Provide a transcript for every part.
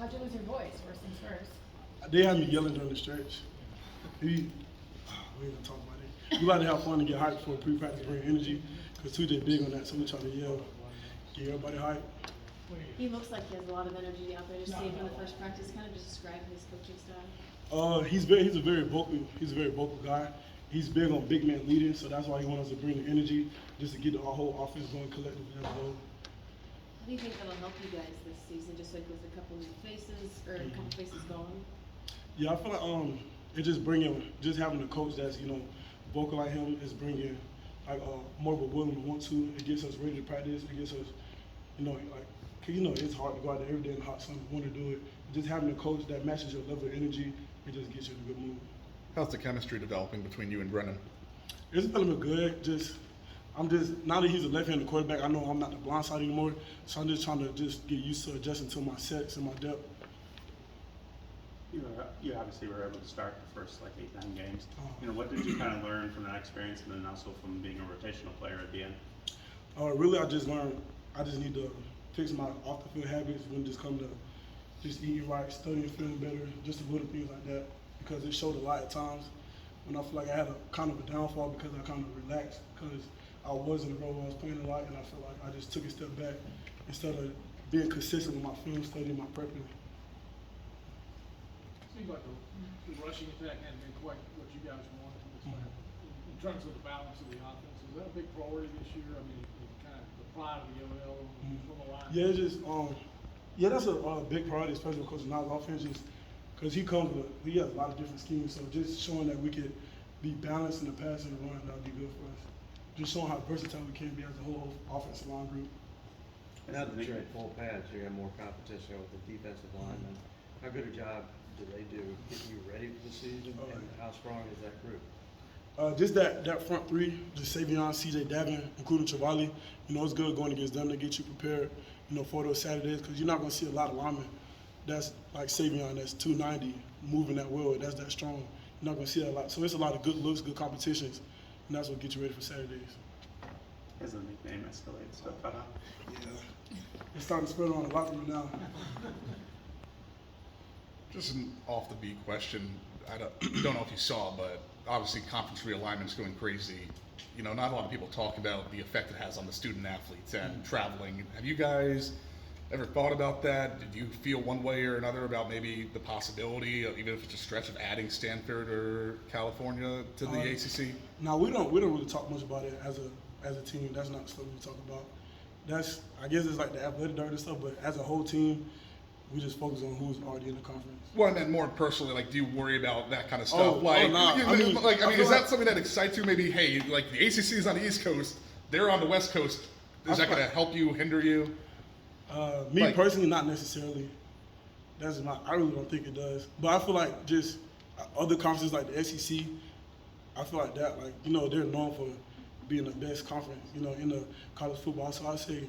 how'd you lose your voice? First things first. They had me yelling during the stretch. We ain't gonna talk about it. We like to have fun and get hyped for pre-practice, bring energy, because TJ big on that, so we try to yell, get everybody hyped. He looks like he has a lot of energy out there. Just seeing him in the first practice, kind of just describe his coaching style. He's a very vocal guy. He's big on big man leading, so that's why he wants us to bring the energy, just to get our whole offense going collectively as a whole. How do you think that'll help you guys this season, just like with a couple new faces, or a couple faces gone? Yeah, I feel like it's just having a coach that's, vocal like him is bringing like more of a willing to want to. It gets us ready to practice. It gets us, it's hard to go out there every day in the hot sun, want to do it. Just having a coach that matches your level of energy, it just gets you in a good mood. How's the chemistry developing between you and Brennan? It's developing good. Now that he's a left-handed quarterback, I know I'm not the blind side anymore, so I'm just trying to just get used to adjusting to my sets and my depth. You obviously were able to start the first 8-9 games. What did you kind of learn from that experience, and then also from being a rotational player at the end? Really, I just learned I just need to fix my off-the-field habits when it just come to just eating right, studying, feeling better, just the little things like that. Because it showed a lot of times when I feel like I had a kind of a downfall because I kind of relaxed because I was in the role where I was playing a lot, and I feel like I just took a step back instead of being consistent with my film study, my prepping. Seems like the rushing attack hasn't been quite what you guys wanted. In terms of the balance of the offense, is that a big priority this year? I mean, kind of the pride of the OL from the line. Yeah, it's just that's a big priority, especially because Nas offense is because he has a lot of different schemes. So just showing that we could be balanced in the pass and the run, that would be good for us. Just showing how versatile we can be as a whole offensive line group. Now that you're at full pads, you have more competition with the defensive linemen. How good a job do they do getting you ready for the season, and how strong is that group? Just that front three, just Savion, CJ Davin, including Travali, it's good going against them to get you prepared, for those Saturdays, because you're not going to see a lot of linemen that's like Savion, that's 290, moving that well, that's that strong. You're not going to see that a lot. So it's a lot of good looks, good competitions, and that's what gets you ready for Saturdays. Has the nickname escalated so far? Yeah. It's starting to spread around a lot from now. Just an off-the-beat question. I don't know if you saw, but obviously conference realignment's going crazy. Not a lot of people talk about the effect it has on the student athletes and traveling. Have you guys ever thought about that? Did you feel one way or another about maybe the possibility of, even if it's a stretch, of adding Stanford or California to the ACC? No, we don't really talk much about it as a team. That's not stuff we talk about. I guess it's like the athletic director stuff, but as a whole team, we just focus on who's already in the conference. Well, I meant more personally, do you worry about that kind of stuff? Oh, nah. Is that something that excites you? Maybe, hey, the ACC is on the East Coast, they're on the West Coast. Is that going to help you, hinder you? Me personally, not necessarily. I really don't think it does. But I feel like just other conferences like the SEC, I feel like that, they're known for being the best conference, in the college football. So I say,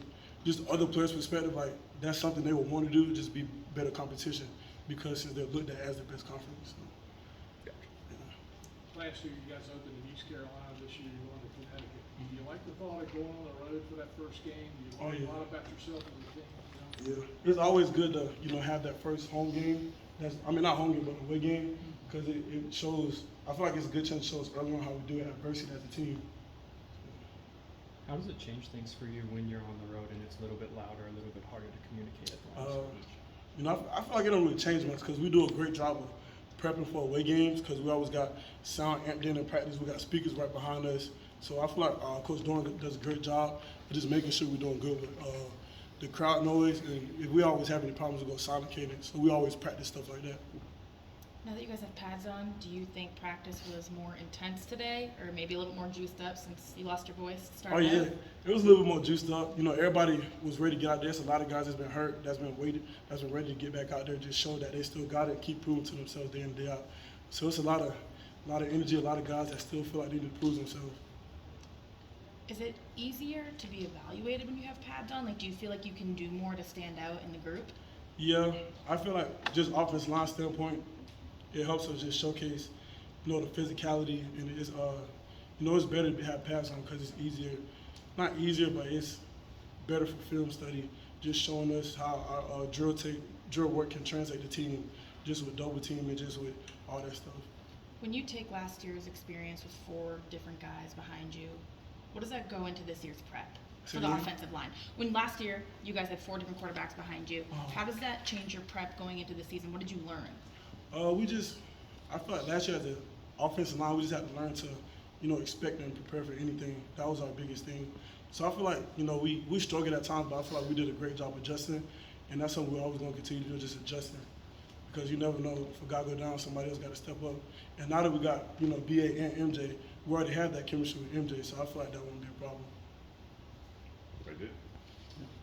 just other players' perspective, that's something they would want to do, just be better competition, because since they're looked at as the best conference. So, yeah. Last year, you guys opened in East Carolina. This year, you're going to Connecticut. Do you like the thought of going on the road for that first game? Do you learn a lot about yourself as a team? Yeah, it's always good to have that first home game. Not home game, but away game, because it shows. I feel like it's a good chance to show us early on how we do adversity as a team. How does it change things for you when you're on the road and it's a little bit louder, a little bit harder to communicate at the line of scrimmage? I feel like it don't really change much because we do a great job of prepping for away games because we always got sound amped in practice. We got speakers right behind us. So I feel like Coach Dorn does a great job of just making sure we're doing good with the crowd noise. And if we always have any problems, we go silent cadence. So we always practice stuff like that. Now that you guys have pads on, do you think practice was more intense today, or maybe a little bit more juiced up since you lost your voice to start out? Yeah, it was a little bit more juiced up. Everybody was ready to get out there. There's a lot of guys that's been hurt, that's been ready to get back out there, just show that they still got it, keep proving to themselves day in and day out. So it's a lot of energy, a lot of guys that still feel like they need to prove themselves. Is it easier to be evaluated when you have pads on? Do you feel like you can do more to stand out in the group? Yeah, I feel like just offensive line standpoint, it helps us just showcase, the physicality, and it's better to have pads on because it's easier. Not easier, but it's better for film study, just showing us how our drill tape drill work can translate the team, just with double team and just with all that stuff. When you take last year's experience with 4 different guys behind you, what does that go into this year's prep for the offensive line? When last year you guys had 4 different quarterbacks behind you, how does that change your prep going into the season? What did you learn? I feel like last year as an offensive line, we just had to learn to, expect and prepare for anything. That was our biggest thing. So I feel like, we struggled at times, but I feel like we did a great job adjusting, and that's something we're always going to continue to do, just adjusting. Because you never know, if a guy go down, somebody else got to step up. And now that we got, BA and MJ, we already have that chemistry with MJ, so I feel like that won't be a problem.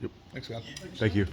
Yep. Thanks, man. Thank you.